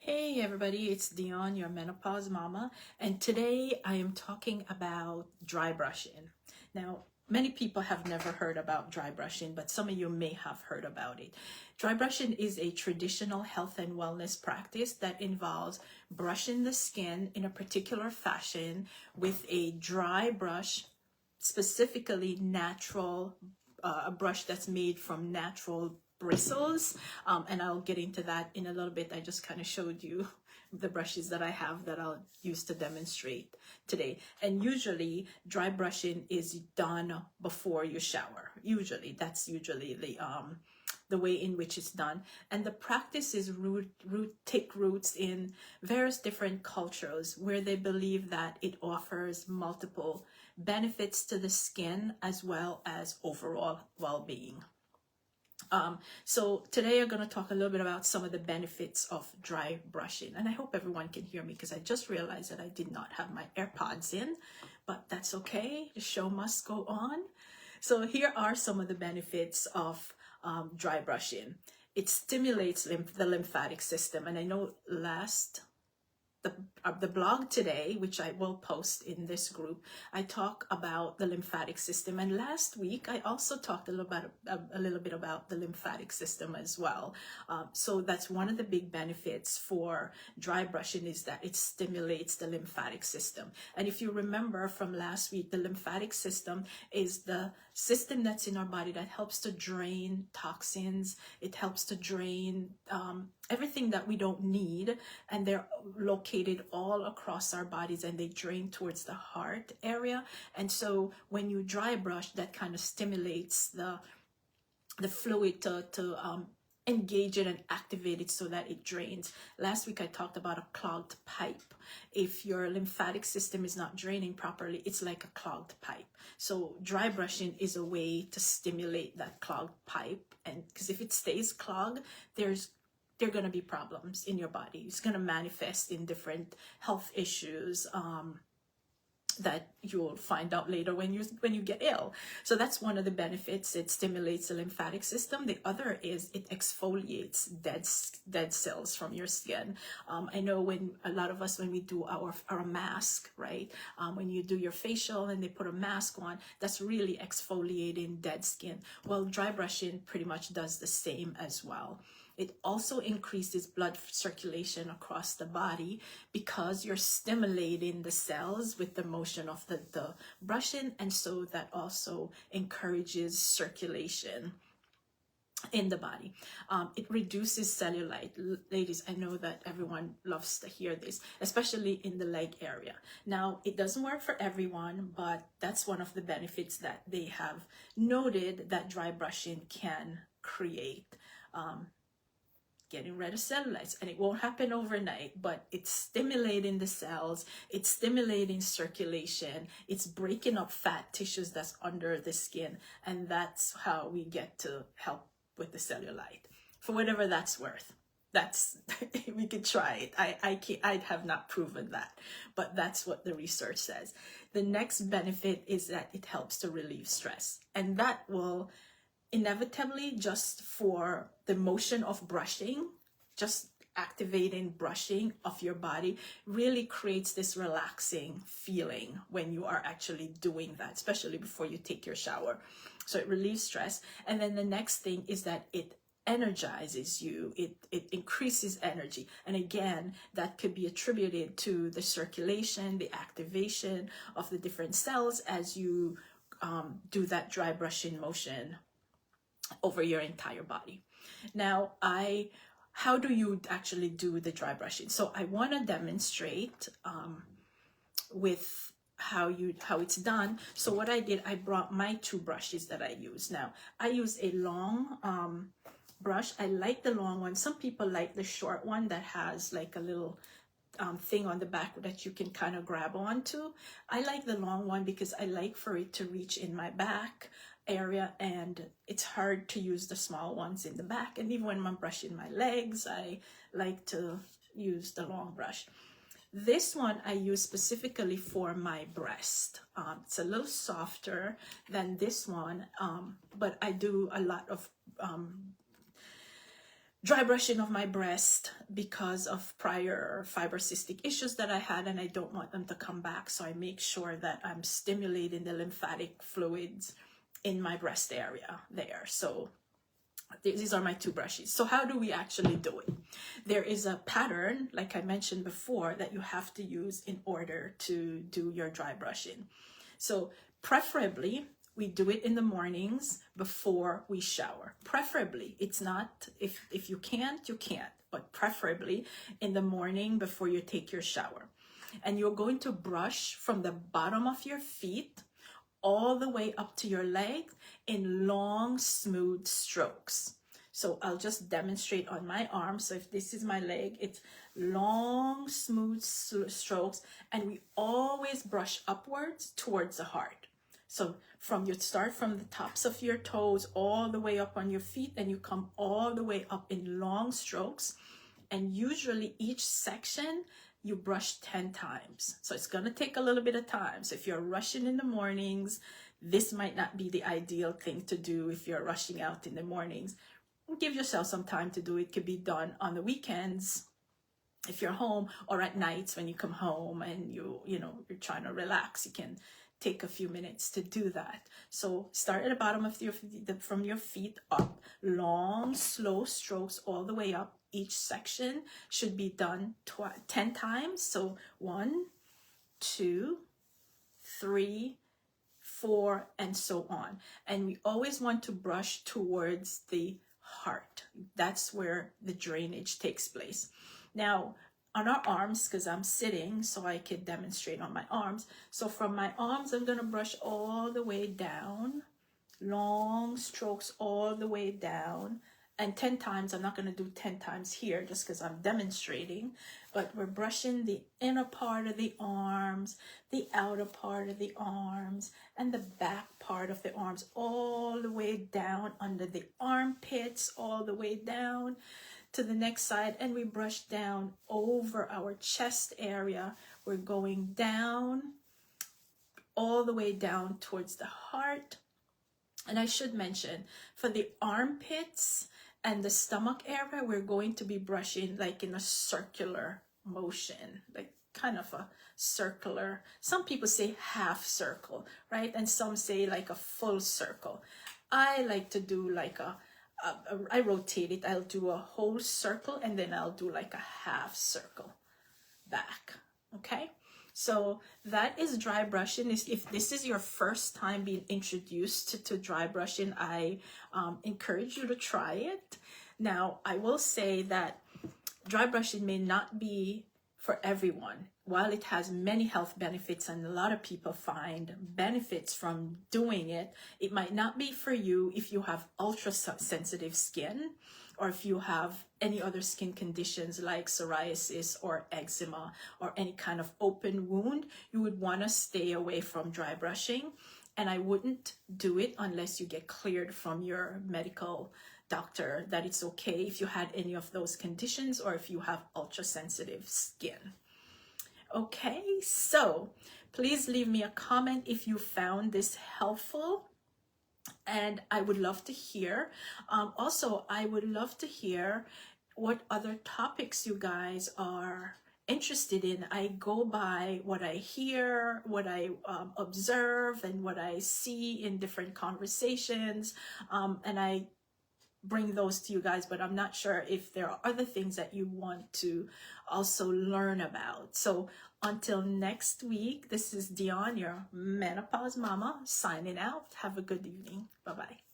Hey everybody, it's Dion, your menopause mama, and today I am talking about dry brushing. Now, many people have never heard about dry brushing, but some of you may have heard about it. Dry brushing is a traditional health and wellness practice that involves brushing the skin in a particular fashion with a dry brush, specifically natural, a brush that's made from natural bristles, and I'll get into that in a little bit. I just kind of showed you the brushes that I have that I'll use to demonstrate today. And usually dry brushing is done before you shower. That's usually the way in which it's done. And the practice is take roots in various different cultures where they believe that it offers multiple benefits to the skin as well as overall well-being. So today I'm going to talk a little bit about some of the benefits of dry brushing, and I hope everyone can hear me because I just realized that I did not have my AirPods in, but that's okay. The show must go on. So here are some of the benefits of dry brushing. It stimulates the lymphatic system, and I know the blog today, which I will post in this group, I talk about the lymphatic system, and last week I also talked a little bit about the lymphatic system as well. So that's one of the big benefits for dry brushing, is that it stimulates the lymphatic system. And if you remember from last week, the lymphatic system is the system that's in our body that helps to drain toxins. It helps to drain everything that we don't need, and they're located all across our bodies, and they drain towards the heart area. And so when you dry brush, that kind of stimulates the fluid to engage it and activate it so that it drains. Last week I talked about a clogged pipe. If your lymphatic system is not draining properly, it's like a clogged pipe. So dry brushing is a way to stimulate that clogged pipe, and because if it stays clogged, there are going to be problems in your body. It's going to manifest in different health issues that you'll find out later when you get ill. So that's one of the benefits. It stimulates the lymphatic system. The other is it exfoliates dead cells from your skin. I know when a lot of us, when we do our mask, right? When you do your facial and they put a mask on, that's really exfoliating dead skin. Well, dry brushing pretty much does the same as well. It also increases blood circulation across the body because you're stimulating the cells with the motion of the brushing, and so that also encourages circulation in the body. It reduces cellulite. Ladies, I know that everyone loves to hear this, especially in the leg area. Now, it doesn't work for everyone, but that's one of the benefits that they have noted that dry brushing can create. Getting rid of cellulites, and it won't happen overnight, but it's stimulating the cells, it's stimulating circulation, it's breaking up fat tissues that's under the skin, and that's how we get to help with the cellulite, for whatever that's worth. That's we could try it. I have not proven that, but that's what the research says. The next benefit is that it helps to relieve stress, and that will inevitably, just for the motion of brushing, just activating brushing of your body really creates this relaxing feeling when you are actually doing that, especially before you take your shower. So it relieves stress. And then the next thing is that it energizes you. It increases energy. And again, that could be attributed to the circulation, the activation of the different cells as you do that dry brushing motion over your entire body. Now, how do you actually do the dry brushing? So I want to demonstrate with how it's done. So what I did, I brought my two brushes that I use. Now, I use a long brush. I like the long one. Some people like the short one that has like a little thing on the back that you can kind of grab onto. I like the long one because I like for it to reach in my back area, and it's hard to use the small ones in the back. And even when I'm brushing my legs, I like to use the long brush. This one I use specifically for my breast. It's a little softer than this one, but I do a lot of dry brushing of my breast because of prior fibrocystic issues that I had, and I don't want them to come back. So I make sure that I'm stimulating the lymphatic fluids in my breast area there. So these are my two brushes. So how do we actually do it? There is a pattern, like I mentioned before, that you have to use in order to do your dry brushing. So preferably, we do it in the mornings before we shower. Preferably, it's not, if you can't, you can't, but preferably in the morning before you take your shower. And you're going to brush from the bottom of your feet all the way up to your leg in long, smooth strokes. So I'll just demonstrate on my arm. So if this is my leg, it's long, smooth strokes, and we always brush upwards towards the heart. So you start from the tops of your toes all the way up on your feet, and you come all the way up in long strokes. And usually each section you brush 10 times. So it's going to take a little bit of time. So if you're rushing in the mornings, this might not be the ideal thing to do if you're rushing out in the mornings. Give yourself some time to do it. It could be done on the weekends if you're home, or at nights when you come home and you're trying to relax. You can take a few minutes to do that. So start at the bottom of from your feet up, long, slow strokes all the way up. Each section should be done 10 times. So 1, 2, 3, 4, and so on. And we always want to brush towards the heart. That's where the drainage takes place. Now, on our arms, because I'm sitting, so I could demonstrate on my arms. So from my arms, I'm going to brush all the way down, long strokes all the way down. And 10 times, I'm not going to do 10 times here just because I'm demonstrating, but we're brushing the inner part of the arms, the outer part of the arms, and the back part of the arms, all the way down under the armpits, all the way down to the next side. And we brush down over our chest area. We're going down, all the way down towards the heart. And I should mention, for the armpits and the stomach area, we're going to be brushing like in a circular motion, like kind of a circular. Some people say half circle, right? And some say like a full circle. I like to do like I rotate it. I'll do a whole circle, and then I'll do like a half circle back, okay? So that is dry brushing. If this is your first time being introduced to dry brushing, I encourage you to try it. Now, I will say that dry brushing may not be for everyone. While it has many health benefits and a lot of people find benefits from doing it, it might not be for you if you have ultra sensitive skin, or if you have any other skin conditions like psoriasis or eczema or any kind of open wound. You would want to stay away from dry brushing, and I wouldn't do it unless you get cleared from your medical doctor that it's okay if you had any of those conditions or if you have ultra sensitive skin. Okay, so please leave me a comment if you found this helpful. And I would love to hear. Also, I would love to hear what other topics you guys are interested in. I go by what I hear, what I observe, and what I see in different conversations. And I bring those to you guys, but I'm not sure if there are other things that you want to also learn about. So until next week, this is Dion, your menopause mama, signing out. Have a good evening. Bye-bye.